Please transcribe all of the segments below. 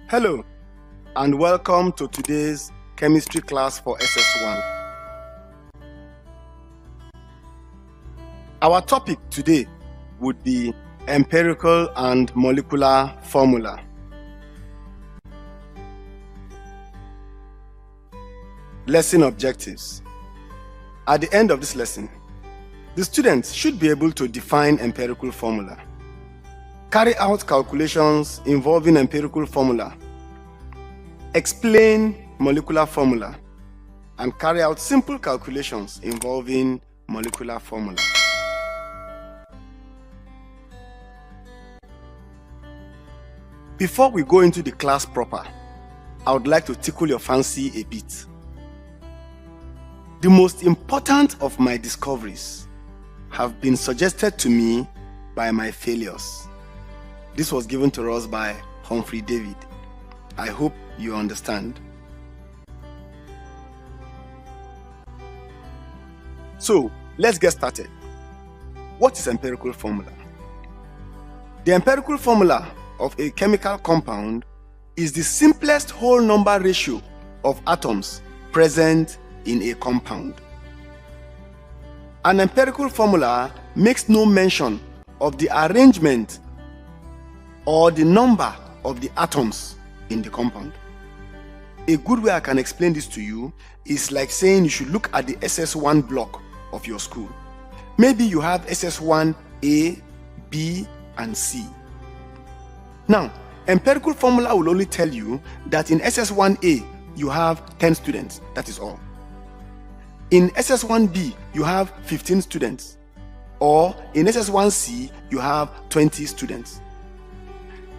Hello, and welcome to today's chemistry class for SS1. Our topic today would be empirical and molecular formula. Lesson objectives. At the end of this lesson, the students should be able to define empirical formula, carry out calculations involving empirical formula, explain molecular formula, and carry out simple calculations involving molecular formula. Before we go into the class proper, I would like to tickle your fancy a bit. The most important of my discoveries have been suggested to me by my failures. This was given to us by Humphrey David. I hope you understand. So, let's get started. What is empirical formula? The empirical formula of a chemical compound is the simplest whole number ratio of atoms present in a compound. An empirical formula makes no mention of the arrangement or the number of the atoms in the compound. A good way I can explain this to you is like saying you should look at the SS1 block of your school. Maybe you have SS1 A, B, and C. Now, empirical formula will only tell you that in SS1A you have 10 students, that is all. In SS1B you have 15 students, or in SS1C you have 20 students.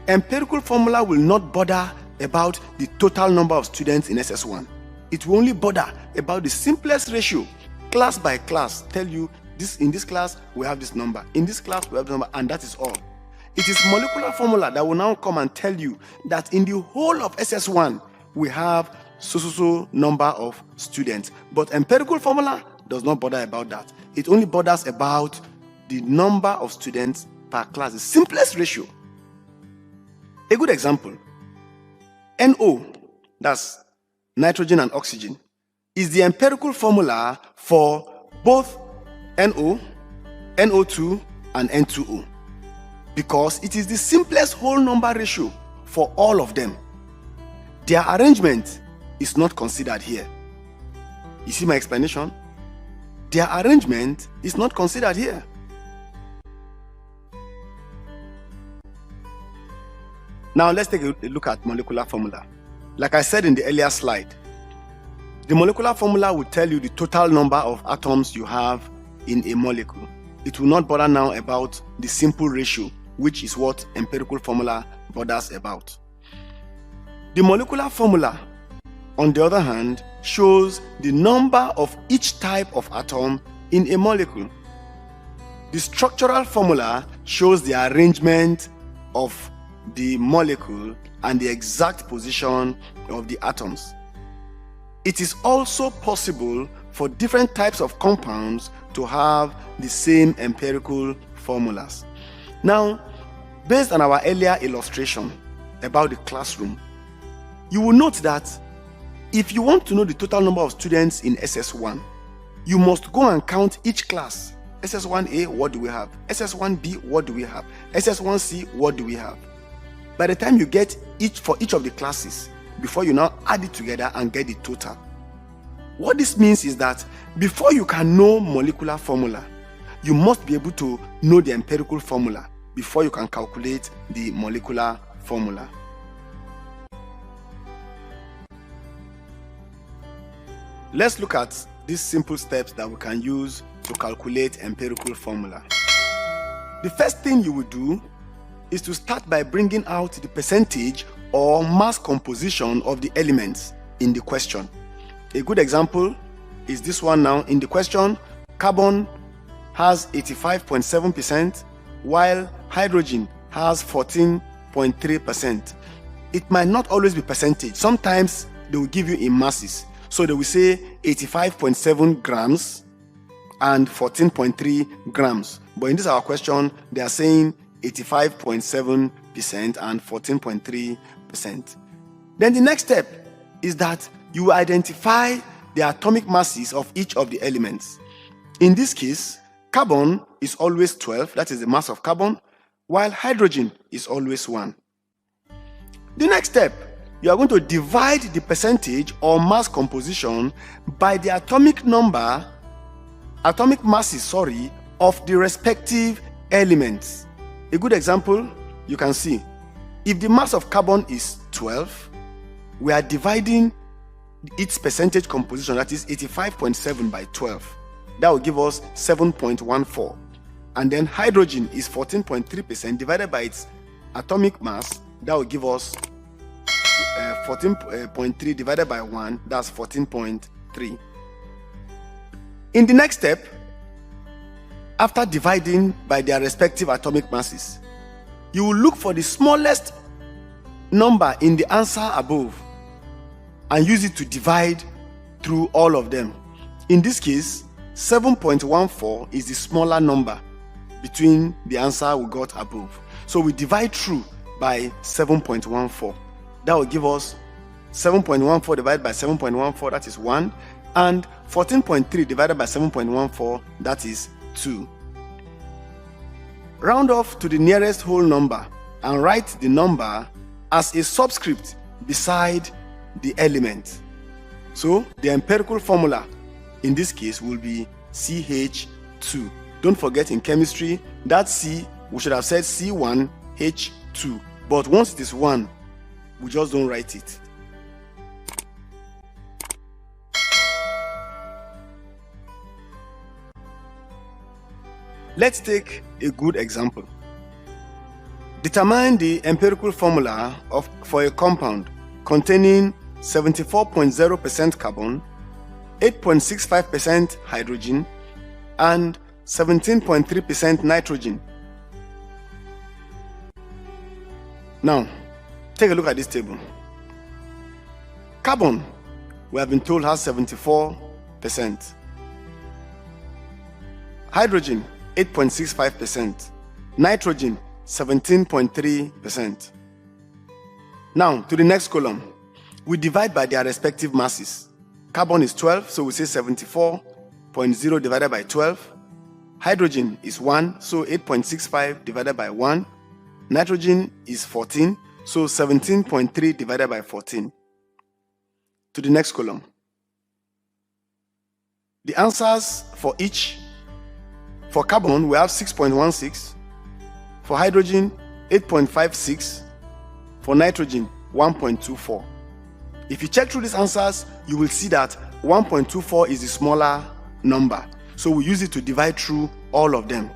Empirical formula will not bother about the total number of students in SS1. It will only bother about the simplest ratio, class by class, tell you this in this class we have this number, in this class we have this number, and that is all. It is molecular formula that will now come and tell you that in the whole of SS1 we have so number of students. But empirical formula does not bother about that. It only bothers about the number of students per class, the simplest ratio. A good example, NO, that's nitrogen and oxygen, is the empirical formula for both NO, NO2, and N2O, because it is the simplest whole number ratio for all of them. Their arrangement is not considered here. You see my explanation? Their arrangement is not considered here. Now let's take a look at molecular formula. Like I said in the earlier slide, the molecular formula will tell you the total number of atoms you have in a molecule. It will not bother now about the simple ratio, which is what empirical formula bothers about. The molecular formula, on the other hand, shows the number of each type of atom in a molecule. The structural formula shows the arrangement of the molecule and the exact position of the atoms. It is also possible for different types of compounds to have the same empirical formulas. Now, based on our earlier illustration about the classroom, you will note that if you want to know the total number of students in SS1, you must go and count each class. SS1A, what do we have? SS1B, what do we have? SS1C, what do we have? By the time you get for each of the classes, before you now add it together and get the total. What this means is that before you can know molecular formula, you must be able to know the empirical formula before you can calculate the molecular formula. Let's look at these simple steps that we can use to calculate empirical formula. The first thing you will do is to start by bringing out the percentage or mass composition of the elements in the question. A good example is this one now. In the question, carbon has 85.7%, while hydrogen has 14.3%. It might not always be percentage. Sometimes they will give you in masses. So they will say 85.7 grams and 14.3 grams. But in this our question, they are saying 85.7% and 14.3%. Then the next step is that you identify the atomic masses of each of the elements. In this case, carbon is always 12, that is the mass of carbon, while hydrogen is always 1. The next step, you are going to divide the percentage or mass composition by the atomic masses of the respective elements. A good example, you can see, if the mass of carbon is 12, we are dividing its percentage composition, that is 85.7 by 12. That will give us 7.14. And then hydrogen is 14.3% divided by its atomic mass. That will give us 14.3 divided by 1, that's 14.3. In the next step, after dividing by their respective atomic masses, you will look for the smallest number in the answer above and use it to divide through all of them. In this case, 7.14 is the smaller number between the answer we got above. So we divide through by 7.14. That will give us 7.14 divided by 7.14, that is 1. And 14.3 divided by 7.14, that is 2. Round off to the nearest whole number and write the number as a subscript beside the element. So the empirical formula in this case will be CH2. Don't forget, in chemistry, that C, we should have said C1H2. But once it is 1, we just don't write it. Let's take a good example. Determine the empirical formula for a compound containing 74.0% carbon, 8.65% hydrogen, and 17.3% nitrogen. Now, take a look at this table. Carbon, we have been told, has 74%. Hydrogen, 8.65%. Nitrogen, 17.3%. Now, to the next column. We divide by their respective masses. Carbon is 12, so we say 74.0 divided by 12. Hydrogen is 1, so 8.65 divided by 1. Nitrogen is 14, so 17.3 divided by 14. To the next column. The answers for each. For carbon, we have 6.16. For hydrogen, 8.56. For nitrogen, 1.24. If you check through these answers, you will see that 1.24 is the smaller number. So we use it to divide through all of them.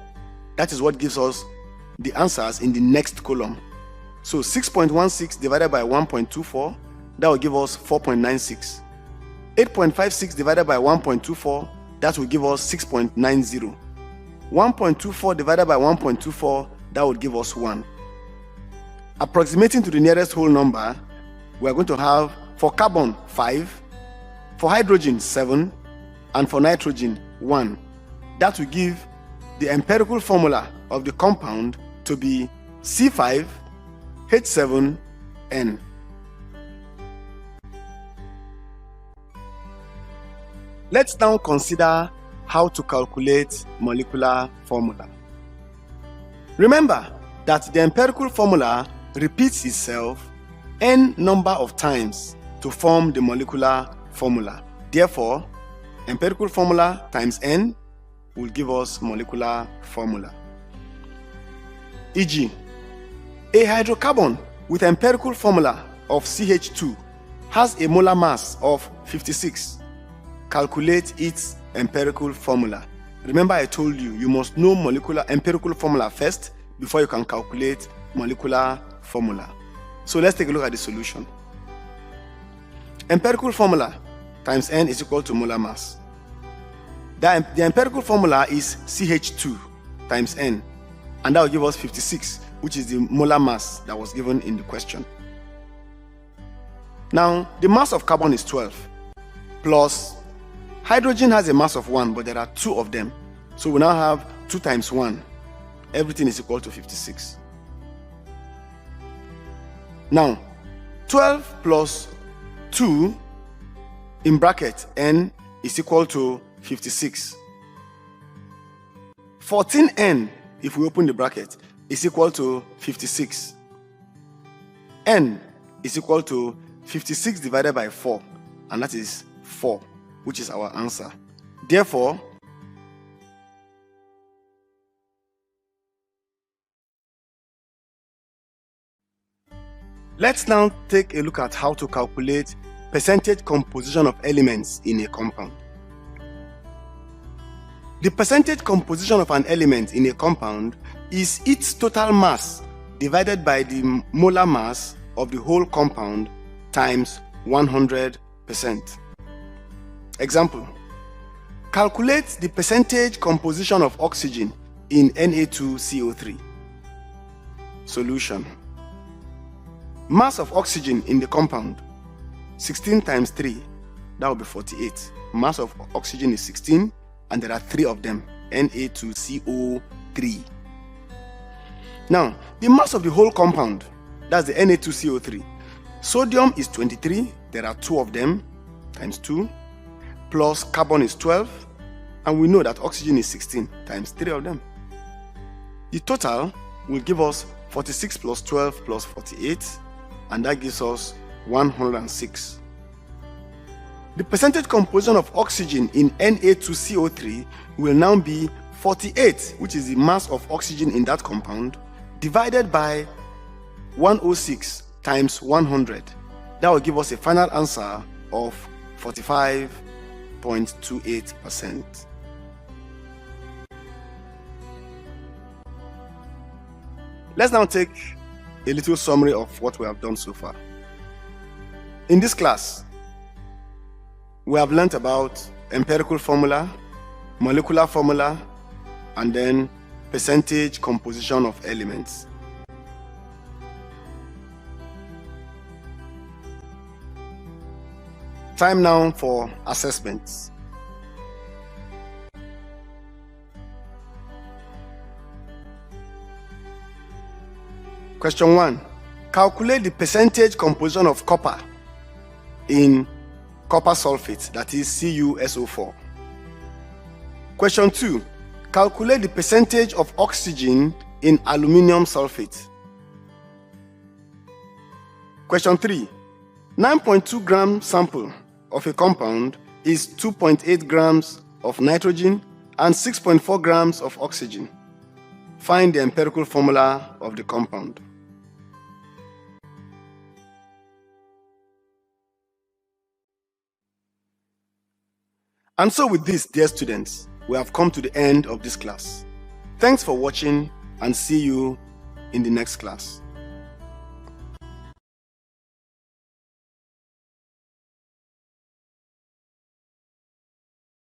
That is what gives us the answers in the next column. So 6.16 divided by 1.24, that will give us 4.96. 8.56 divided by 1.24, that will give us 6.90. 1.24 divided by 1.24, that would give us 1. Approximating to the nearest whole number, we are going to have for carbon 5, for hydrogen 7, and for nitrogen 1. That will give the empirical formula of the compound to be C5H7N. Let's now consider how to calculate molecular formula. Remember that the empirical formula repeats itself n number of times to form the molecular formula. Therefore, empirical formula times n will give us molecular formula. E.g., a hydrocarbon with empirical formula of CH2 has a molar mass of 56. Calculate its empirical formula. Remember, I told you, you must know empirical formula first before you can calculate molecular formula. So let's take a look at the solution. Empirical formula times n is equal to molar mass. The empirical formula is CH2 times n, and that will give us 56, which is the molar mass that was given in the question. Now, the mass of carbon is 12, plus hydrogen has a mass of 1, but there are 2 of them. So we now have 2 times 1. Everything is equal to 56. Now, 12 plus 2 in bracket n is equal to 56. 14n, if we open the bracket, is equal to 56. N is equal to 56 divided by 4, and that is 4, which is our answer. Therefore, let's now take a look at how to calculate percentage composition of elements in a compound. The percentage composition of an element in a compound is its total mass divided by the molar mass of the whole compound times 100%. Example: calculate the percentage composition of oxygen in Na2CO3. Solution: mass of oxygen in the compound, 16 times 3, that will be 48. Mass of oxygen is 16 and there are 3 of them, Na2CO3. Now, the mass of the whole compound, that's the Na2CO3. Sodium is 23, there are 2 of them, times 2, plus carbon is 12, and we know that oxygen is 16, times 3 of them. The total will give us 46 plus 12 plus 48, and that gives us 106. The percentage composition of oxygen in Na2CO3 will now be 48, which is the mass of oxygen in that compound, divided by 106 times 100. That will give us a final answer of 45.28%. Let's now take a little summary of what we have done so far. In this class, we have learnt about empirical formula, molecular formula, and then percentage composition of elements. Time now for assessments. Question 1. Calculate the percentage composition of copper in copper sulfate, that is CuSO4. Question 2. Calculate the percentage of oxygen in aluminium sulfate. Question 3. 9.2 gram sample of a compound is 2.8 grams of nitrogen and 6.4 grams of oxygen. Find the empirical formula of the compound. And so with this, dear students, we have come to the end of this class. Thanks for watching and see you in the next class.